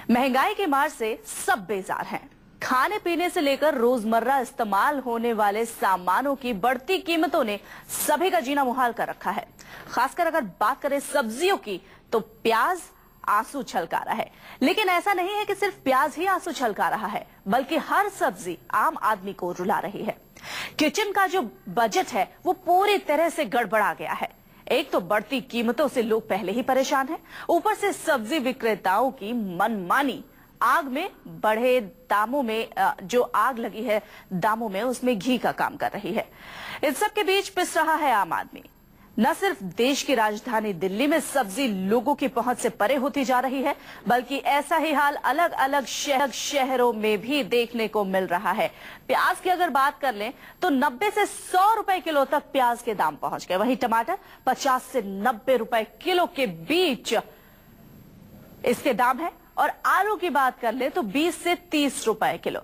महंगाई की मार से सब बेजार हैं। खाने पीने से लेकर रोजमर्रा इस्तेमाल होने वाले सामानों की बढ़ती कीमतों ने सभी का जीना मुहाल कर रखा है। खासकर अगर बात करें सब्जियों की तो प्याज आंसू छलका रहा है। लेकिन ऐसा नहीं है कि सिर्फ प्याज ही आंसू छलका रहा है, बल्कि हर सब्जी आम आदमी को रुला रही है। किचन का जो बजट है वो पूरी तरह से गड़बड़ा गया है। एक तो बढ़ती कीमतों से लोग पहले ही परेशान हैं, ऊपर से सब्जी विक्रेताओं की मनमानी, आग में बढ़े दामों में जो आग लगी है दामों में, उसमें घी का काम कर रही है। इस सब के बीच पिस रहा है आम आदमी। न सिर्फ देश की राजधानी दिल्ली में सब्जी लोगों की पहुंच से परे होती जा रही है, बल्कि ऐसा ही हाल अलग अलग शहरों में भी देखने को मिल रहा है। प्याज की अगर बात कर लें तो 90 से 100 रुपए किलो तक प्याज के दाम पहुंच गए। वहीं टमाटर 50 से 90 रुपए किलो के बीच इसके दाम है। और आलू की बात कर ले तो 20 से 30 रुपए किलो।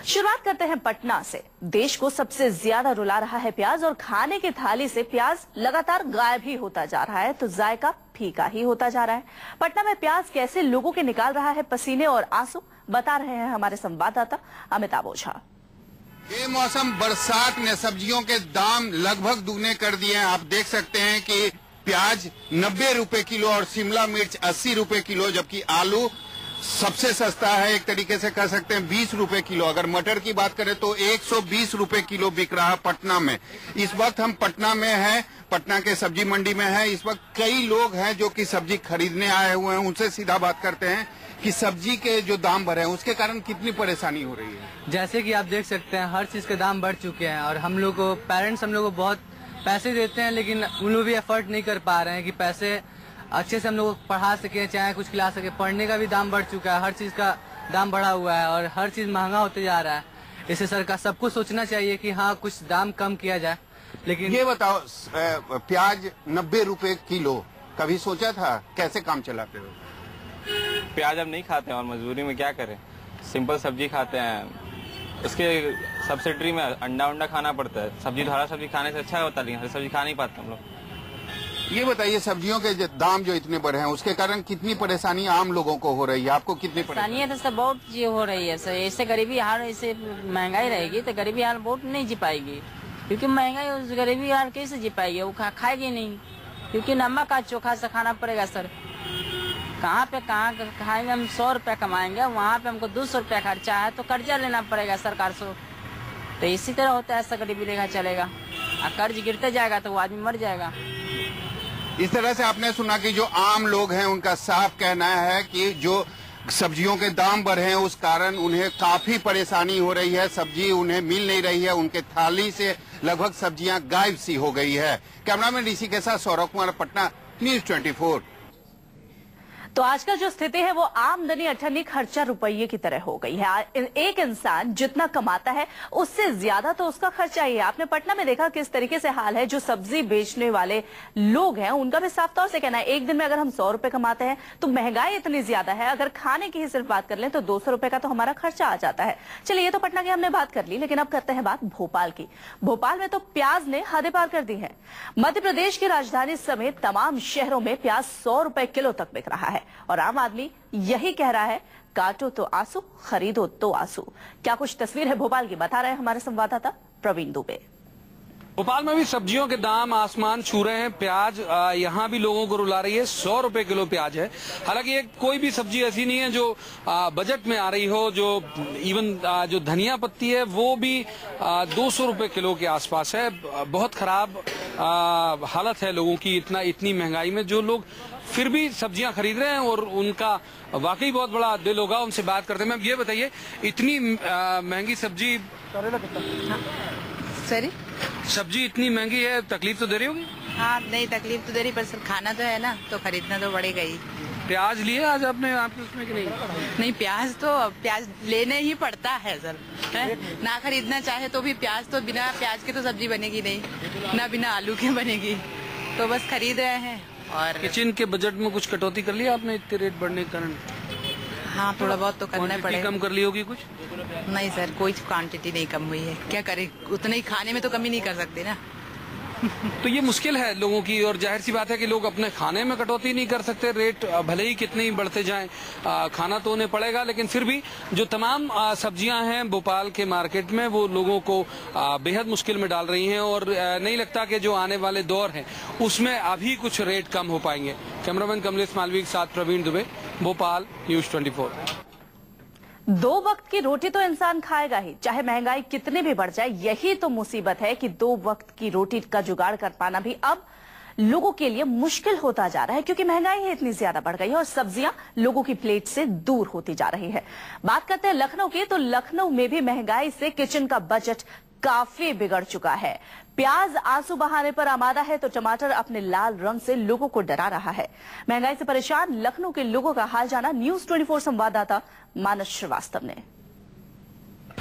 शुरुआत करते हैं पटना से। देश को सबसे ज्यादा रुला रहा है प्याज, और खाने की थाली से प्याज लगातार गायब ही होता जा रहा है तो जायका फीका ही होता जा रहा है। पटना में प्याज कैसे लोगों के निकाल रहा है पसीने और आंसू, बता रहे हैं हमारे संवाददाता अमिताभ ओझा। बेमौसम बरसात ने सब्जियों के दाम लगभग दुगने कर दिए हैं। आप देख सकते हैं कि प्याज 90 रुपए किलो और शिमला मिर्च 80 रुपए किलो, जबकि आलू सबसे सस्ता है, एक तरीके से कह सकते हैं 20 रुपए किलो। अगर मटर की बात करें तो 120 रुपए किलो बिक रहा है पटना में। इस वक्त हम पटना में हैं, पटना के सब्जी मंडी में हैं। इस वक्त कई लोग हैं जो कि सब्जी खरीदने आए हुए हैं। उनसे सीधा बात करते हैं कि सब्जी के जो दाम बढ़े हैं उसके कारण कितनी परेशानी हो रही है। जैसे कि आप देख सकते हैं हर चीज के दाम बढ़ चुके हैं, और हम लोग को पेरेंट्स हम लोग को बहुत पैसे देते हैं, लेकिन उन लोग भी एफर्ट नहीं कर पा रहे हैं कि पैसे अच्छे से हम लोग पढ़ा सके, चाहे कुछ खिला सके। पढ़ने का भी दाम बढ़ चुका है, हर चीज का दाम बढ़ा हुआ है और हर चीज महंगा होते जा रहा है। इससे सरकार सबको सोचना चाहिए कि हाँ कुछ दाम कम किया जाए। लेकिन ये बताओ, प्याज 90 रुपए किलो, कभी सोचा था कैसे काम चलाते हो? प्याज अब नहीं खाते हैं और मजबूरी में क्या करें, सिंपल सब्जी खाते हैं। उसके सब्सिडी में अंडा उंडा खाना पड़ता है। सब्जी तो हरा सब्जी खाने से अच्छा होता, लेकिन हरी सब्जी खा नहीं पाते हम लोग। ये बताइए, सब्जियों के दाम जो इतने बढ़े हैं उसके कारण कितनी परेशानी आम लोगों को हो रही है? आपको कितनी परेशानी तो सब बहुत ये हो रही है सर। ऐसे गरीबी हाल, ऐसे महंगाई रहेगी तो गरीबी हाल बहुत नहीं जी पाएगी, क्योंकि महंगाई गरीबी हाल कैसे जी पाएगी? वो खाएगी नहीं, क्योंकि नमक का चोखा से खाना पड़ेगा सर। कहाँ खाएंगे हम? 100 रुपया कमाएंगे, वहाँ पे हमको 200 रुपया खर्चा है तो कर्जा लेना पड़ेगा सरकार से। तो इसी तरह होता है, ऐसा गरीबी रेखा चलेगा और कर्ज गिरते जाएगा तो वो आदमी मर जाएगा। इस तरह से आपने सुना कि जो आम लोग हैं उनका साफ कहना है कि जो सब्जियों के दाम बढ़े हैं उस कारण उन्हें काफी परेशानी हो रही है। सब्जी उन्हें मिल नहीं रही है, उनके थाली से लगभग सब्जियां गायब सी हो गई है। कैमरामैन ऋषि के साथ सौरभ कुमार, पटना, न्यूज़ 24। तो आजकल जो स्थिति है वो आमदनी अठन्नी खर्चा रुपये की तरह हो गई है। एक इंसान जितना कमाता है उससे ज्यादा तो उसका खर्चा ही है। आपने पटना में देखा किस तरीके से हाल है। जो सब्जी बेचने वाले लोग हैं उनका भी साफ तौर से कहना है, एक दिन में अगर हम 100 रुपए कमाते हैं तो महंगाई इतनी ज्यादा है, अगर खाने की ही सिर्फ बात कर लें तो 200 रुपए का तो हमारा खर्चा आ जाता है। चलिए, ये तो पटना की हमने बात कर ली, लेकिन अब करते हैं बात भोपाल की। भोपाल में तो प्याज ने हदें पार कर दी है। मध्य प्रदेश की राजधानी समेत तमाम शहरों में प्याज 100 रुपए किलो तक बिक रहा है और आम आदमी यही कह रहा है, काटो तो आंसू, खरीदो तो आंसू। क्या कुछ तस्वीर है भोपाल की, बता रहे हैं हमारे संवाददाता प्रवीण दुबे। भोपाल में भी सब्जियों के दाम आसमान छू रहे हैं। प्याज यहाँ भी लोगों को रुला रही है। 100 रुपए किलो प्याज है। हालांकि एक कोई भी सब्जी ऐसी नहीं है जो बजट में आ रही हो। जो इवन जो धनिया पत्ती है वो भी 200 रुपए किलो के आसपास है। बहुत खराब हालत है लोगों की इतनी महंगाई में। जो लोग फिर भी सब्जियां खरीद रहे हैं और उनका वाकई बहुत बड़ा दिल होगा। उनसे बात करते हैं। मैम, ये बताइए, इतनी महंगी सब्जी, सॉरी, सब्जी इतनी महंगी है, तकलीफ तो दे रही होगी? हाँ, नहीं तकलीफ तो दे रही, पर सर खाना तो है ना, तो खरीदना तो पड़ेगा ही। प्याज लिए आज आपने आपके उसमें कि नहीं? नहीं, प्याज लेने ही पड़ता है सर, ना खरीदना चाहे तो भी। प्याज तो बिना प्याज के तो सब्जी बनेगी नहीं, ना बिना आलू के बनेगी, तो बस खरीद रहे हैं। और किचन के बजट में कुछ कटौती कर ली आपने इतने रेट बढ़ने के कारण? हाँ, थोड़ा बहुत तो करना पड़ेगा। कम कर ली होगी कुछ? नहीं सर, कोई क्वांटिटी नहीं कम हुई है। क्या करें, उतना ही खाने में तो कमी नहीं कर सकते ना। तो ये मुश्किल है लोगों की, और जाहिर सी बात है कि लोग अपने खाने में कटौती नहीं कर सकते। रेट भले ही कितने ही बढ़ते जाएं, खाना तो उन्हें पड़ेगा, लेकिन फिर भी जो तमाम सब्जियां हैं भोपाल के मार्केट में वो लोगों को बेहद मुश्किल में डाल रही हैं, और नहीं लगता कि जो आने वाले दौर है उसमें अभी कुछ रेट कम हो पाएंगे। कैमरामैन कमलेश मालवीय के साथ प्रवीण दुबे, भोपाल, न्यूज़ 24। 2 वक्त की रोटी तो इंसान खाएगा ही, चाहे महंगाई कितनी भी बढ़ जाए। यही तो मुसीबत है कि 2 वक्त की रोटी का जुगाड़ कर पाना भी अब लोगों के लिए मुश्किल होता जा रहा है, क्योंकि महंगाई ही इतनी ज्यादा बढ़ गई है और सब्जियां लोगों की प्लेट से दूर होती जा रही है। बात करते हैं लखनऊ की, तो लखनऊ में भी महंगाई से किचन का बजट काफी बिगड़ चुका है। प्याज आंसू बहाने पर आमादा है तो टमाटर अपने लाल रंग से लोगों को डरा रहा है। महंगाई से परेशान लखनऊ के लोगों का हाल जाना न्यूज़ 24 संवाददाता मानस श्रीवास्तव ने।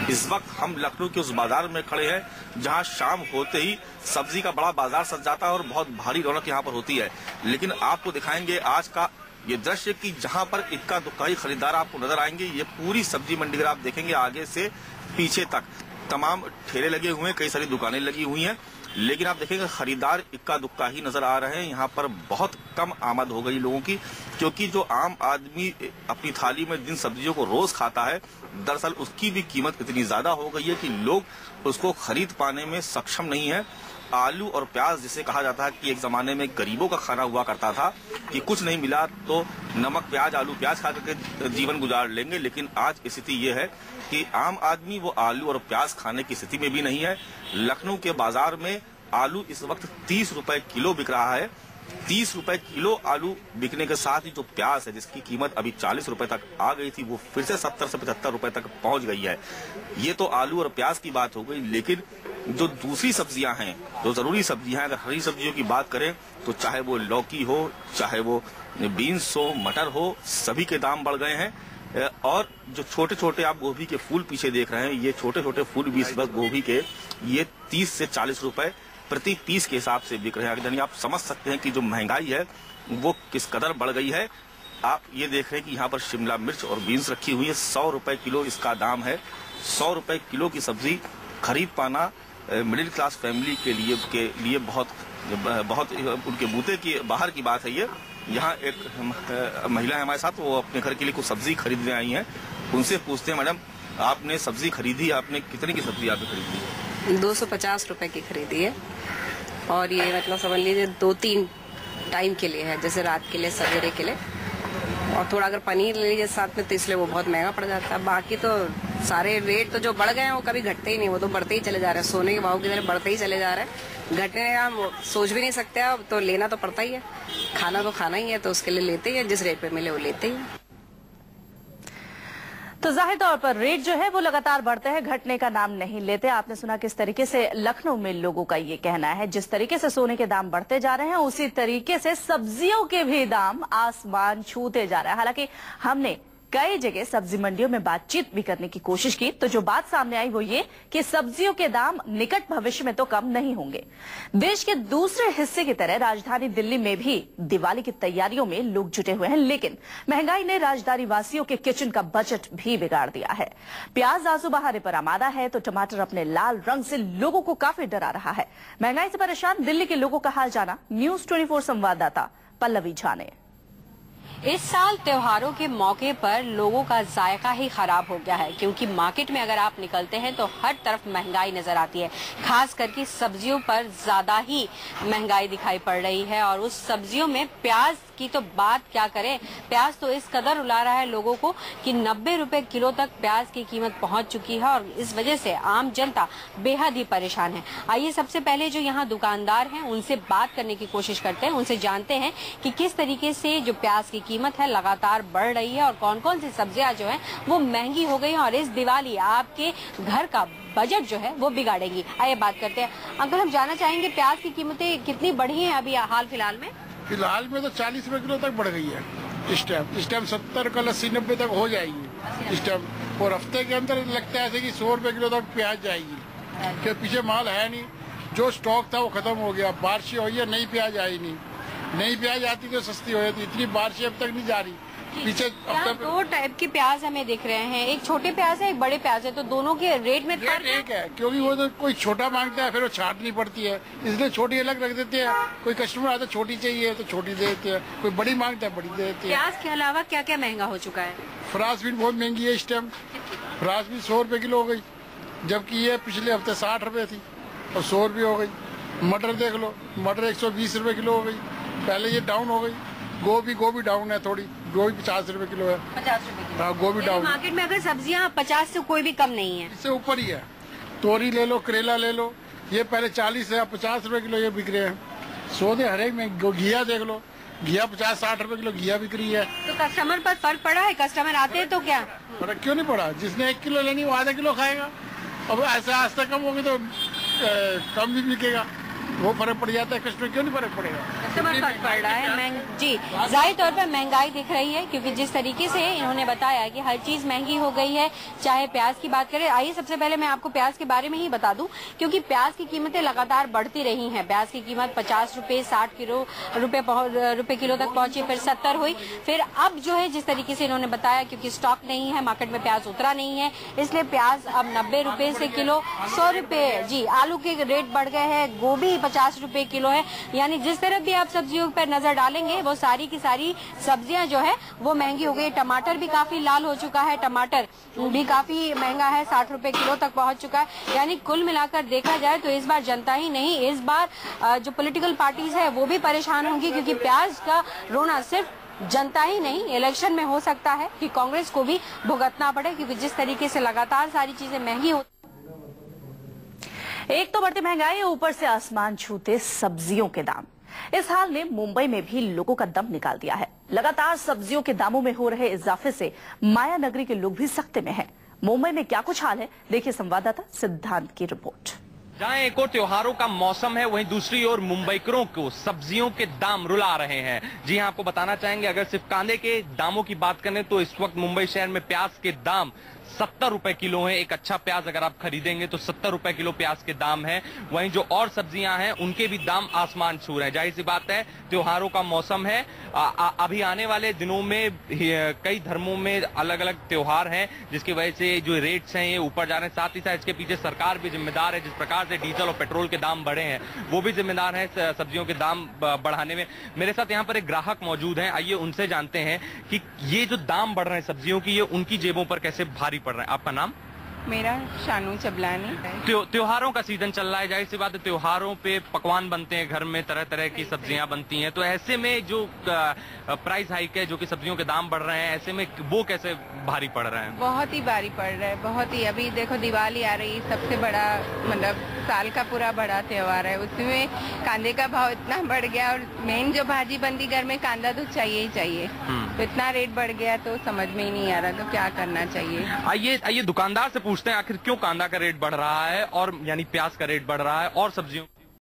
इस वक्त हम लखनऊ के उस बाजार में खड़े हैं जहां शाम होते ही सब्जी का बड़ा बाजार सज जाता है और बहुत भारी रौनक यहां पर होती है। लेकिन आपको दिखाएंगे आज का ये दृश्य कि जहां पर इक्का दुक्का खरीदार आपको नजर आएंगे। ये पूरी सब्जी मंडी अगर आप देखेंगे आगे से पीछे तक तमाम ठेले लगे हुए हैं, कई सारी दुकानें लगी हुई हैं, लेकिन आप देखेंगे खरीदार इक्का दुक्का ही नजर आ रहे हैं। यहाँ पर बहुत कम आमद हो गई लोगों की, क्योंकि जो आम आदमी अपनी थाली में जिन सब्जियों को रोज खाता है, दरअसल उसकी भी कीमत इतनी ज्यादा हो गई है कि लोग उसको खरीद पाने में सक्षम नहीं है। आलू और प्याज जिसे कहा जाता है कि एक जमाने में गरीबों का खाना हुआ करता था कि कुछ नहीं मिला तो नमक प्याज आलू प्याज खा करके जीवन गुजार लेंगे, लेकिन आज स्थिति ये है कि आम आदमी वो आलू और प्याज खाने की स्थिति में भी नहीं है। लखनऊ के बाजार में आलू इस वक्त 30 रुपए किलो बिक रहा है। 30 रुपए किलो आलू बिकने के साथ ही जो प्याज है जिसकी कीमत अभी 40 रुपए तक आ गई थी, वो फिर से 70 से 75 रुपए तक पहुंच गई है। ये तो आलू और प्याज की बात हो गई, लेकिन जो दूसरी सब्जियां हैं, जो जरूरी सब्जियां हैं, अगर हरी सब्जियों की बात करें तो चाहे वो लौकी हो, चाहे वो बीन्स हो, मटर हो, सभी के दाम बढ़ गए हैं। और जो छोटे छोटे आप गोभी के फूल पीछे देख रहे हैं, ये छोटे छोटे फूल भी इस वक्त गोभी के ये 30 से 40 रुपए प्रति पीस के हिसाब से बिक रहे हैं। यानी आप समझ सकते हैं कि जो महंगाई है वो किस कदर बढ़ गई है। आप ये देख रहे हैं कि यहाँ पर शिमला मिर्च और बीन्स रखी हुई है, 100 रुपए किलो इसका दाम है। 100 रुपए किलो की सब्जी खरीद पाना मिडिल क्लास फैमिली के लिए बहुत उनके बूते की बाहर की बात है। ये यहाँ एक महिला है हमारे साथ, वो अपने घर के लिए कुछ सब्जी खरीदने आई हैं। उनसे पूछते हैं, मैडम आपने सब्जी खरीदी, आपने कितने की सब्जी आपने खरीदी? 250 रुपए की खरीदी है, और ये मतलब समझ लीजिए 2-3 टाइम के लिए है, जैसे रात के लिए, सवेरे के लिए, और थोड़ा अगर पनीर ले लीजिए साथ में तो इसलिए वो बहुत महंगा पड़ जाता है। बाकी तो सारे रेट तो जो बढ़ गए हैं वो कभी घटते ही नहीं, वो तो बढ़ते ही चले जा रहे हैं। सोने के भाव की तरह बढ़ते ही चले जा रहे हैं, घटने का हम सोच भी नहीं सकते। अब तो लेना तो पड़ता ही है, खाना तो खाना ही है, तो उसके लिए लेते ही है, जिस रेट पे मिले वो लेते ही है। तो जाहिर तौर पर रेट जो है वो लगातार बढ़ते हैं, घटने का नाम नहीं लेते। आपने सुना किस तरीके से लखनऊ में लोगों का ये कहना है। जिस तरीके से सोने के दाम बढ़ते जा रहे हैं, उसी तरीके से सब्जियों के भी दाम आसमान छूते जा रहे हैं। हालांकि हमने कई जगह सब्जी मंडियों में बातचीत भी करने की कोशिश की, तो जो बात सामने आई वो ये कि सब्जियों के दाम निकट भविष्य में तो कम नहीं होंगे। देश के दूसरे हिस्से की तरह राजधानी दिल्ली में भी दिवाली की तैयारियों में लोग जुटे हुए हैं, लेकिन महंगाई ने राजधानी वासियों के किचन का बजट भी बिगाड़ दिया है। प्याज आंसू बहाने पर आमादा है तो टमाटर अपने लाल रंग से लोगों को काफी डरा रहा है। महंगाई से परेशान दिल्ली के लोगों का हाल जाना न्यूज़ 24 संवाददाता पल्लवी झा ने। इस साल त्योहारों के मौके पर लोगों का जायका ही खराब हो गया है, क्योंकि मार्केट में अगर आप निकलते हैं तो हर तरफ महंगाई नजर आती है। खास करके सब्जियों पर ज्यादा ही महंगाई दिखाई पड़ रही है, और उस सब्जियों में प्याज की तो बात क्या करें। प्याज तो इस कदर रुला रहा है लोगों को कि 90 रुपए किलो तक प्याज की कीमत पहुंच चुकी है, और इस वजह से आम जनता बेहद ही परेशान है। आइए सबसे पहले जो यहाँ दुकानदार हैं उनसे बात करने की कोशिश करते हैं, उनसे जानते हैं कि किस तरीके से जो प्याज की कीमत है लगातार बढ़ रही है और कौन कौन सी सब्जियां जो है वो महंगी हो गई हैं और इस दिवाली आपके घर का बजट जो है वो बिगाड़ेगी। आइए बात करते हैं। अंकल, हम जानना चाहेंगे प्याज की कीमतें कितनी बढ़ी हैं अभी हाल फिलहाल में? फिलहाल में तो 40 रुपए किलो तक बढ़ गई है। इस टाइम 70, कल 80-90 तक हो जाएगी इस टाइम, और हफ्ते के अंदर लगता है कि 100 रुपए किलो तक प्याज जाएगी, के पीछे माल है नहीं। जो स्टॉक था वो खत्म हो गया, बारिश हुई है, नई प्याज आई नहीं। नई प्याज आती तो सस्ती हो जाती, इतनी बारिश अब तक नहीं जा रही पीछे यहाँ दो टाइप के प्याज हमें दिख रहे हैं, एक छोटे प्याज है, एक बड़े प्याज है, तो दोनों के रेट में फर्क एक है, क्योंकि वो तो कोई छोटा मांगता है फिर वो छांटनी पड़ती है, इसलिए छोटी अलग रख देते हैं। कोई कस्टमर आता है छोटी चाहिए तो छोटी दे देते हैं, कोई बड़ी मांगता है बड़ी दे देते हैं। प्याज के अलावा क्या क्या महंगा हो चुका है? फ्रांस भी बहुत महंगी है इस टाइम, फ्रांस भी 100 रुपए किलो हो गई, जबकि ये पिछले हफ्ते 60 रुपए थी और 100 रुपये हो गई। मटर देख लो, मटर 120 रुपए किलो हो गई, पहले ये डाउन हो गई। गोभी डाउन है थोड़ी, गोभी 50 रुपए किलो है। 50 रुपए किलो। हाँ, गोभी डाउन। मार्केट में अगर सब्जियां 50 से कोई भी कम नहीं है, इससे ऊपर ही है। तोरी ले लो, करेला ले लो, ये पहले 40 है, 50 रुपए किलो ये बिक रहे हैं। सौदे हर एक में, घिया देख लो, घिया 50-60 रुपए किलो घिया बिक रही है। तो कस्टमर पर फर्क पड़ा है? कस्टमर आते हैं तो क्या फर्क क्यों नहीं पड़ा? जिसने 1 किलो लेनी वो आधा किलो खाएगा। अब ऐसे आस्ता कम होगी तो कम भी बिकेगा, वो फर्क पड़ जाता है। कस्टमर क्यों नहीं फर्क पड़ेगा? कस्टमर फर्क पड़ रहा है। जी, जाहिर तौर पर महंगाई दिख रही है, क्योंकि जिस तरीके से इन्होंने बताया कि हर चीज महंगी हो गई है, चाहे प्याज की बात करें। आइए सबसे पहले मैं आपको प्याज के बारे में ही बता दूं, क्योंकि प्याज की कीमतें लगातार बढ़ती रही हैं। प्याज की कीमत 50 रुपए, 60 रुपए किलो तक पहुंची, फिर 70 हुई, फिर अब जो है जिस तरीके से इन्होंने बताया, क्योंकि स्टॉक नहीं है, मार्केट में प्याज उतरा नहीं है, इसलिए प्याज अब 90 रुपए से किलो, 100 रुपए। जी, आलू के रेट बढ़ गए हैं, गोभी 50 रुपए किलो है। यानी जिस तरफ भी आप सब्जियों पर नजर डालेंगे वो सारी की सारी सब्जियां जो है वो महंगी हो गई। टमाटर भी काफी लाल हो चुका है, टमाटर भी काफी महंगा है, 60 रुपए किलो तक पहुंच चुका है। यानी कुल मिलाकर देखा जाए तो इस बार जनता ही नहीं, इस बार जो पॉलिटिकल पार्टीज है वो भी परेशान होंगी, क्योंकि प्याज का रोना सिर्फ जनता ही नहीं, इलेक्शन में हो सकता है कि कांग्रेस को भी भुगतना पड़े, क्योंकि जिस तरीके से लगातार सारी चीजें महंगी हो। एक तो बढ़ती महंगाई, ऊपर से आसमान छूते सब्जियों के दाम। इस हाल ने मुंबई में भी लोगों का दम निकाल दिया है। लगातार सब्जियों के दामों में हो रहे इजाफे से माया नगरी के लोग भी सख्ते में हैं। मुंबई में क्या कुछ हाल है, देखिए संवाददाता सिद्धांत की रिपोर्ट। जहां एक और त्योहारों का मौसम है, वहीं दूसरी ओर मुंबईकरों को सब्जियों के दाम रुला रहे हैं। जी हां, आपको बताना चाहेंगे, अगर सिर्फ कांदे के दामों की बात करें तो इस वक्त मुंबई शहर में प्याज के दाम 70 रुपए किलो है। एक अच्छा प्याज अगर आप खरीदेंगे तो 70 रुपए किलो प्याज के दाम है। वहीं जो और सब्जियां हैं उनके भी दाम आसमान छू रहे हैं। जाहिर सी बात है, त्योहारों का मौसम है। अभी आने वाले दिनों में कई धर्मों में अलग अलग त्योहार हैं, जिसकी वजह से जो रेट्स हैं ये ऊपर जा रहे हैं। साथ ही साथ इसके पीछे सरकार भी जिम्मेदार है। जिस प्रकार से डीजल और पेट्रोल के दाम बढ़े हैं वो भी जिम्मेदार है सब्जियों के दाम बढ़ाने में। मेरे साथ यहाँ पर एक ग्राहक मौजूद है, आइए उनसे जानते हैं कि ये जो दाम बढ़ रहे हैं सब्जियों की, ये उनकी जेबों पर कैसे भारी पड़ रहा है। आपका नाम? मेरा शानू चबलानी। त्योहारों का सीजन चल रहा है, जाहिर सी बात है त्योहारों पे पकवान बनते हैं, घर में तरह तरह की सब्जियां बनती हैं, तो ऐसे में जो प्राइस हाइक है, जो कि सब्जियों के दाम बढ़ रहे हैं, ऐसे में वो कैसे भारी पड़ रहे हैं? बहुत ही भारी पड़ रहा है, बहुत ही। अभी देखो दिवाली आ रही, सबसे बड़ा मतलब साल का पूरा बड़ा त्योहार है, उसमें कांदे का भाव इतना बढ़ गया, और मेन जो भाजी बनती घर में, कांदा तो चाहिए ही चाहिए। तो इतना रेट बढ़ गया तो समझ में ही नहीं आ रहा तो क्या करना चाहिए। आइए दुकानदार से पूछते हैं आखिर क्यों कांदा का रेट बढ़ रहा है, और यानी प्याज का रेट बढ़ रहा है और सब्जियों